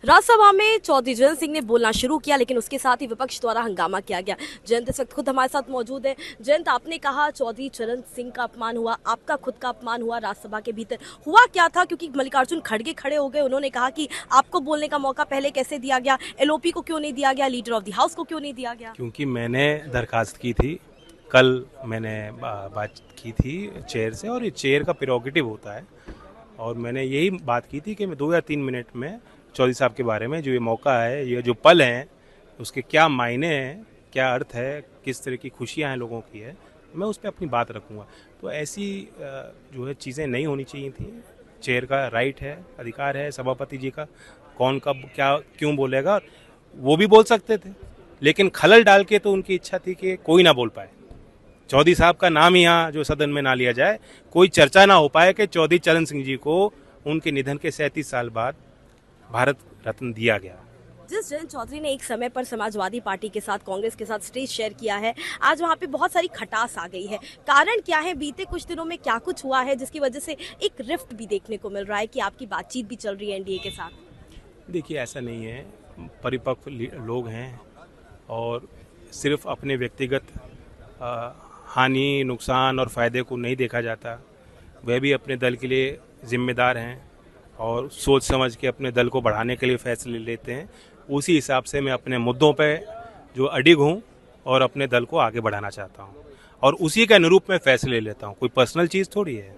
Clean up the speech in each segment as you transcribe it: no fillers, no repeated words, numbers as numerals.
राज्यसभा में चौधरी जयंत सिंह ने बोलना शुरू किया, लेकिन उसके साथ ही विपक्ष द्वारा हंगामा किया गया। जयंत इस वक्त खुद हमारे साथ मौजूद है। जयंत, आपने कहा चौधरी चरण सिंह का अपमान हुआ, आपका खुद का अपमान हुआ राज्यसभा के भीतर, हुआ क्या था? क्योंकि मल्लिकार्जुन खड़गे खड़े हो गए, उन्होंने कहा कि आपको बोलने का मौका पहले कैसे दिया गया, एलओपी को क्यों नहीं दिया गया, लीडर ऑफ द हाउस को क्यों नहीं दिया गया? क्योंकि मैंने दरखास्त की थी, कल मैंने बात की थी चेयर से, और ये चेयर का प्रेरोगेटिव होता है, और मैंने यही बात की थी कि मैं 2 या 3 मिनट में चौधरी साहब के बारे में जो ये मौका है, ये जो पल हैं, उसके क्या मायने हैं, क्या अर्थ है, किस तरह की खुशियां हैं लोगों की है, मैं उस पर अपनी बात रखूंगा। तो ऐसी जो है चीज़ें नहीं होनी चाहिए थी। चेयर का राइट है, अधिकार है सभापति जी का, कौन कब क्या क्यों बोलेगा, वो भी बोल सकते थे, लेकिन खलल डाल के तो उनकी इच्छा थी कि कोई ना बोल पाए, चौधरी साहब का नाम यहाँ जो सदन में ना लिया जाए, कोई चर्चा ना हो पाए कि चौधरी चरण सिंह जी को उनके निधन के 37 साल बाद भारत रत्न दिया गया। जिस जयंत चौधरी ने एक समय पर समाजवादी पार्टी के साथ, कांग्रेस के साथ स्टेज शेयर किया है, आज वहाँ पे बहुत सारी खटास आ गई है। कारण क्या है? बीते कुछ दिनों में क्या कुछ हुआ है जिसकी वजह से एक रिफ्ट भी देखने को मिल रहा है कि आपकी बातचीत भी चल रही है एनडीए के साथ? देखिए, ऐसा नहीं है, परिपक्व लोग हैं और सिर्फ अपने व्यक्तिगत हानि, नुकसान और फ़ायदे को नहीं देखा जाता। वह भी अपने दल के लिए जिम्मेदार हैं और सोच समझ के अपने दल को बढ़ाने के लिए फैसले लेते हैं। उसी हिसाब से मैं अपने मुद्दों पे जो अडिग हूँ और अपने दल को आगे बढ़ाना चाहता हूँ, और उसी के अनुरूप मैं फैसले लेता हूँ। कोई पर्सनल चीज़ थोड़ी है।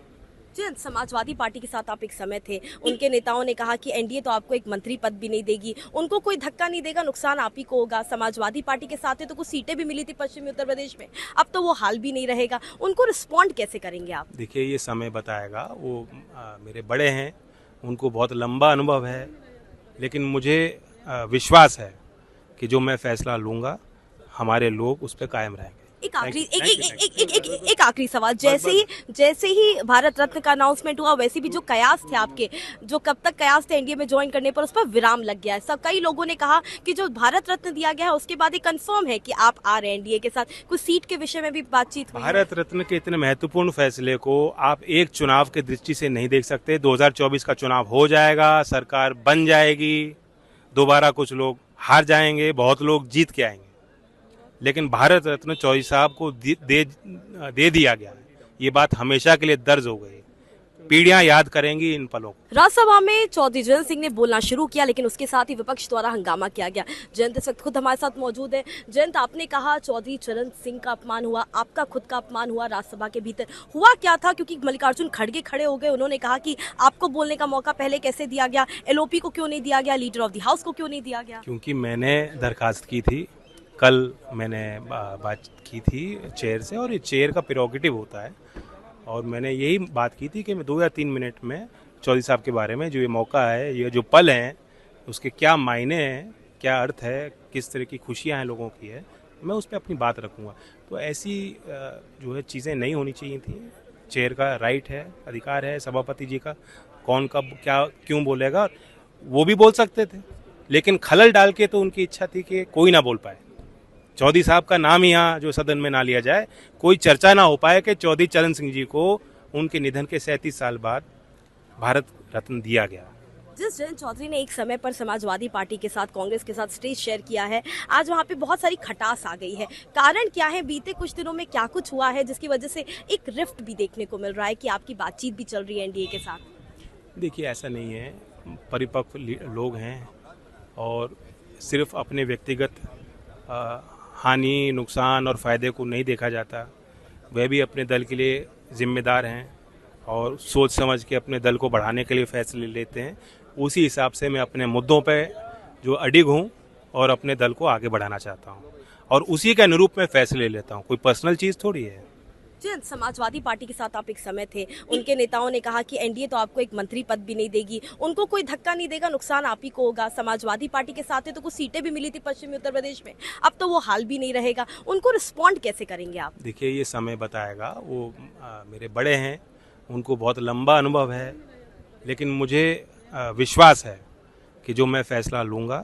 जयंत, समाजवादी पार्टी के साथ आप एक समय थे, उनके नेताओं ने कहा कि एनडीए तो आपको एक मंत्री पद भी नहीं देगी, उनको कोई धक्का नहीं देगा, नुकसान आप ही को होगा। समाजवादी पार्टी के साथ तो कुछ सीटें भी मिली थी पश्चिमी उत्तर प्रदेश में, अब तो वो हाल भी नहीं रहेगा। उनको रिस्पॉन्ड कैसे करेंगे आप? देखिए, ये समय बताएगा। वो मेरे बड़े हैं, उनको बहुत लंबा अनुभव है, लेकिन मुझे विश्वास है कि जो मैं फैसला लूँगा, हमारे लोग उस पर कायम रहेंगे। एक आखिरी सवाल, जैसे ही भारत रत्न का अनाउंसमेंट हुआ, वैसे भी जो कयास थे आपके, जो कब तक कयास थे एनडीए में ज्वाइन करने पर, उस पर विराम लग गया है। सब कई लोगों ने कहा कि जो भारत रत्न दिया गया है उसके बाद ये कंफर्म है कि आप आ रहे हैं एनडीए के साथ। कुछ सीट के विषय में भी बातचीत हुई है। भारत रत्न के इतने महत्वपूर्ण फैसले को आप एक चुनाव के दृष्टि से नहीं देख सकते। 2024 का चुनाव हो जाएगा, सरकार बन जाएगी, दोबारा कुछ लोग हार जाएंगे, बहुत लोग जीत के आएंगे, लेकिन भारत रत्न चौधरी साहब को दे दिया गया है। ये बात हमेशा के लिए दर्ज हो गई, पीढ़ियां याद करेंगी इन पलों को। राज्यसभा में चौधरी जयंत सिंह ने बोलना शुरू किया, लेकिन उसके साथ ही विपक्ष द्वारा हंगामा किया गया। जयंत इस वक्त खुद हमारे साथ मौजूद है। जयंत, आपने कहा चौधरी चरण सिंह का अपमान हुआ, आपका खुद का अपमान हुआ राज्यसभा के भीतर, हुआ क्या था? क्योंकि मल्लिकार्जुन खड़गे खड़े हो गए, उन्होंने कहा कि आपको बोलने का मौका पहले कैसे दिया गया, एलओपी को क्यों नहीं दिया गया, लीडर ऑफ द हाउस को क्यों नहीं दिया गया? क्योंकि मैंने दरखास्त की थी, कल मैंने बात की थी चेयर से, और ये चेयर का प्रेरोगेटिव होता है, और मैंने यही बात की थी कि मैं 2 या 3 मिनट में चौधरी साहब के बारे में जो ये मौका है, ये जो पल हैं, उसके क्या मायने हैं, क्या अर्थ है, किस तरह की खुशियां हैं लोगों की है, मैं उस पर अपनी बात रखूंगा। तो ऐसी जो है चीज़ें नहीं होनी चाहिए थी। चेयर का राइट है, अधिकार है सभापति जी का, कौन कब क्या क्यों बोलेगा, वो भी बोल सकते थे, लेकिन खलल डाल के तो उनकी इच्छा थी कि कोई ना बोल पाए, चौधरी साहब का नाम यहाँ जो सदन में ना लिया जाए, कोई चर्चा ना हो पाए कि चौधरी चरण सिंह जी को उनके निधन के 37 साल बाद भारत रत्न दिया गया। जिस जयंत चौधरी ने एक समय पर समाजवादी पार्टी के साथ, कांग्रेस के साथ स्टेज शेयर किया है, आज वहाँ पे बहुत सारी खटास आ गई है। कारण क्या है? बीते कुछ दिनों में क्या कुछ हुआ है जिसकी वजह से एक रिफ्ट भी देखने को मिल रहा है कि आपकी बातचीत भी चल रही है एनडीए के साथ? देखिए, ऐसा नहीं है, परिपक्व लोग हैं और सिर्फ अपने व्यक्तिगत हानि, नुकसान और फ़ायदे को नहीं देखा जाता। वह भी अपने दल के लिए जिम्मेदार हैं और सोच समझ के अपने दल को बढ़ाने के लिए फैसले लेते हैं। उसी हिसाब से मैं अपने मुद्दों पे जो अडिग हूँ और अपने दल को आगे बढ़ाना चाहता हूँ, और उसी के अनुरूप मैं फैसले लेता हूँ। कोई पर्सनल चीज़ थोड़ी है। जयंत, समाजवादी पार्टी के साथ आप एक समय थे, उनके नेताओं ने कहा कि एनडीए तो आपको एक मंत्री पद भी नहीं देगी, उनको कोई धक्का नहीं देगा, नुकसान आप ही को होगा। समाजवादी पार्टी के साथ तो कुछ सीटें भी मिली थी पश्चिमी उत्तर प्रदेश में, अब तो वो हाल भी नहीं रहेगा। उनको रिस्पॉन्ड कैसे करेंगे आप? देखिए, ये समय बताएगा। वो मेरे बड़े हैं, उनको बहुत लंबा अनुभव है, लेकिन मुझे विश्वास है कि जो मैं फैसला लूँगा,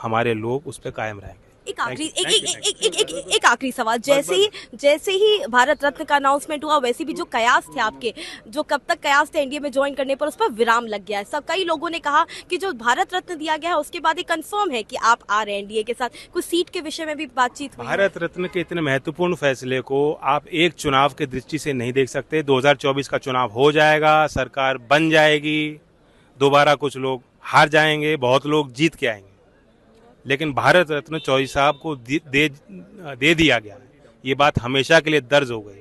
हमारे लोग उस पर कायम रहेंगे। एक आखिरी Thank you, एक thank एक you, एक एक एक एक आखिरी सवाल, जैसे ही भारत रत्न का अनाउंसमेंट हुआ वैसे भी जो कयास थे आपके, जो कब तक कयास थे एनडीए में ज्वाइन करने पर, उस पर विराम लग गया है। सब कई लोगों ने कहा कि जो भारत रत्न दिया गया है उसके बाद ये कंफर्म है कि आप आ रहे हैं एनडीए के साथ। कुछ सीट के विषय में भी बातचीत हुई है। भारत रत्न के इतने महत्वपूर्ण फैसले को आप एक चुनाव के दृष्टि से नहीं देख सकते। 2024 का चुनाव हो जाएगा, सरकार बन जाएगी, दोबारा कुछ लोग हार जाएंगे, बहुत लोग जीत के आएंगे, लेकिन भारत रत्न चौधरी साहब को दे दिया गया है। ये बात हमेशा के लिए दर्ज हो गई।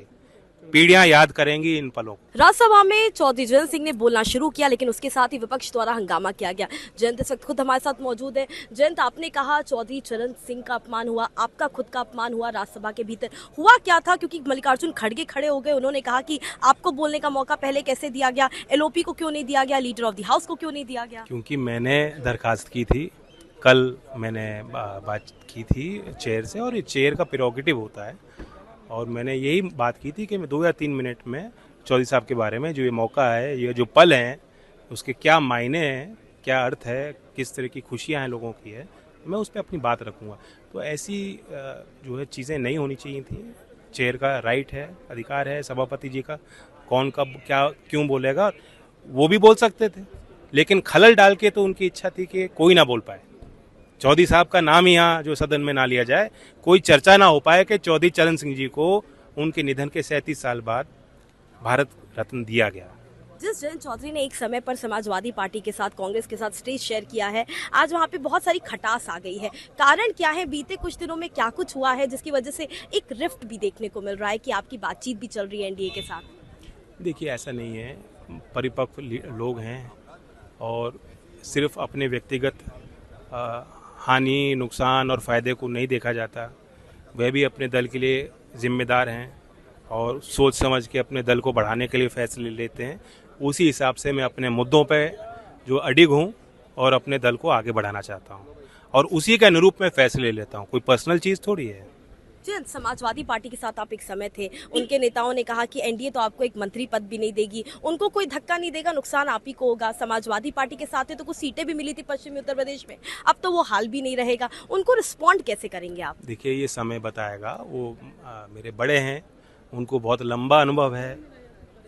पीढ़ियां याद करेंगी इन पलों को। राज्यसभा में चौधरी जयंत सिंह ने बोलना शुरू किया, लेकिन उसके साथ ही विपक्ष द्वारा हंगामा किया गया। जयंत इस वक्त खुद हमारे साथ मौजूद है। जयंत, आपने कहा चौधरी चरण सिंह का अपमान हुआ, आपका खुद का अपमान हुआ राज्यसभा के भीतर। हुआ क्या था? क्योंकि मल्लिकार्जुन खड़गे खड़े हो गए, उन्होंने कहा कि आपको बोलने का मौका पहले कैसे दिया गया, एलओपी को क्यों नहीं दिया गया, लीडर ऑफ द हाउस को क्यों नहीं दिया गया? क्योंकि मैंने दरखास्त की थी, कल मैंने बात की थी चेयर से, और ये चेयर का प्रेरोगेटिव होता है, और मैंने यही बात की थी कि मैं 2 या 3 मिनट में चौधरी साहब के बारे में जो ये मौका है, ये जो पल हैं, उसके क्या मायने हैं, क्या अर्थ है, किस तरह की खुशियां हैं लोगों की है, मैं उस पर अपनी बात रखूंगा। तो ऐसी जो है चीज़ें नहीं होनी चाहिए थी। चेयर का राइट है, अधिकार है सभापति जी का, कौन कब क्या क्यों बोलेगा वो भी बोल सकते थे, लेकिन खलल डाल के तो उनकी इच्छा थी कि कोई ना बोल पाए, चौधरी साहब का नाम यहाँ जो सदन में ना लिया जाए, कोई चर्चा ना हो पाए कि चौधरी चरण सिंह जी को उनके निधन के 37 साल बाद भारत रत्न दिया गया। जिस जयंत चौधरी ने एक समय पर समाजवादी पार्टी के साथ, कांग्रेस के साथ स्टेज शेयर किया है, आज वहाँ पे बहुत सारी खटास आ गई है। कारण क्या है? बीते कुछ दिनों में क्या कुछ हुआ है जिसकी वजह से एक रिफ्ट भी देखने को मिल रहा है कि आपकी बातचीत भी चल रही है एनडीए के साथ? देखिए, ऐसा नहीं है, परिपक्व लोग हैं और सिर्फ अपने व्यक्तिगत हानि, नुकसान और फायदे को नहीं देखा जाता। वह भी अपने दल के लिए जिम्मेदार हैं और सोच समझ के अपने दल को बढ़ाने के लिए फैसले लेते हैं। उसी हिसाब से मैं अपने मुद्दों पे जो अडिग हूँ और अपने दल को आगे बढ़ाना चाहता हूँ, और उसी के अनुरूप मैं फैसले लेता हूँ। कोई पर्सनल चीज़ थोड़ी है। जयंत, समाजवादी पार्टी के साथ आप एक समय थे, उनके नेताओं ने कहा कि एनडीए तो आपको एक मंत्री पद भी नहीं देगी, उनको कोई धक्का नहीं देगा, नुकसान आप ही को होगा। समाजवादी पार्टी के साथ है तो कुछ सीटें भी मिली थी पश्चिमी उत्तर प्रदेश में, अब तो वो हाल भी नहीं रहेगा। उनको रिस्पॉन्ड कैसे करेंगे आप? देखिए, ये समय बताएगा। वो मेरे बड़े हैं, उनको बहुत लंबा अनुभव है,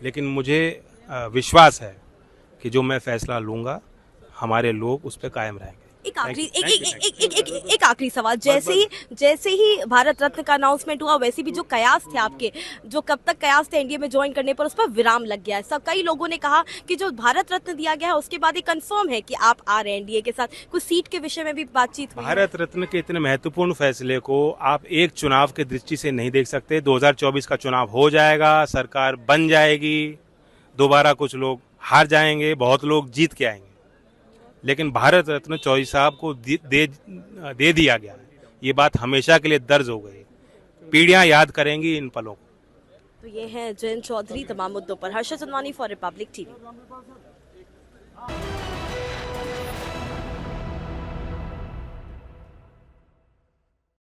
लेकिन मुझे विश्वास है कि जो मैं फैसला लूँगा, हमारे लोग उस पर कायम रहेंगे। एक आखिरी सवाल, जैसे ही भारत रत्न का अनाउंसमेंट हुआ वैसे भी जो कयास थे आपके, जो कब तक कयास थे एनडीए में ज्वाइन करने पर, उस पर विराम लग गया है। सब कई लोगों ने कहा कि जो भारत रत्न दिया गया है उसके बाद ये कंफर्म है कि आप आ रहे हैं एनडीए के साथ। कुछ सीट के विषय में भी बातचीत हुई है। भारत रत्न के इतने महत्वपूर्ण फैसले को आप एक चुनाव के दृष्टि से नहीं देख सकते। 2024 का चुनाव हो जाएगा, सरकार बन जाएगी, दोबारा कुछ लोग हार जाएंगे, बहुत लोग जीत के आएंगे, लेकिन भारत रत्न चौधरी साहब को दे दिया गया है। ये बात हमेशा के लिए दर्ज हो गई। पीढ़ियां याद करेंगी इन पलों को। तो ये है जयंत चौधरी तमाम मुद्दों पर। Harshad Chandwani for Republic TV.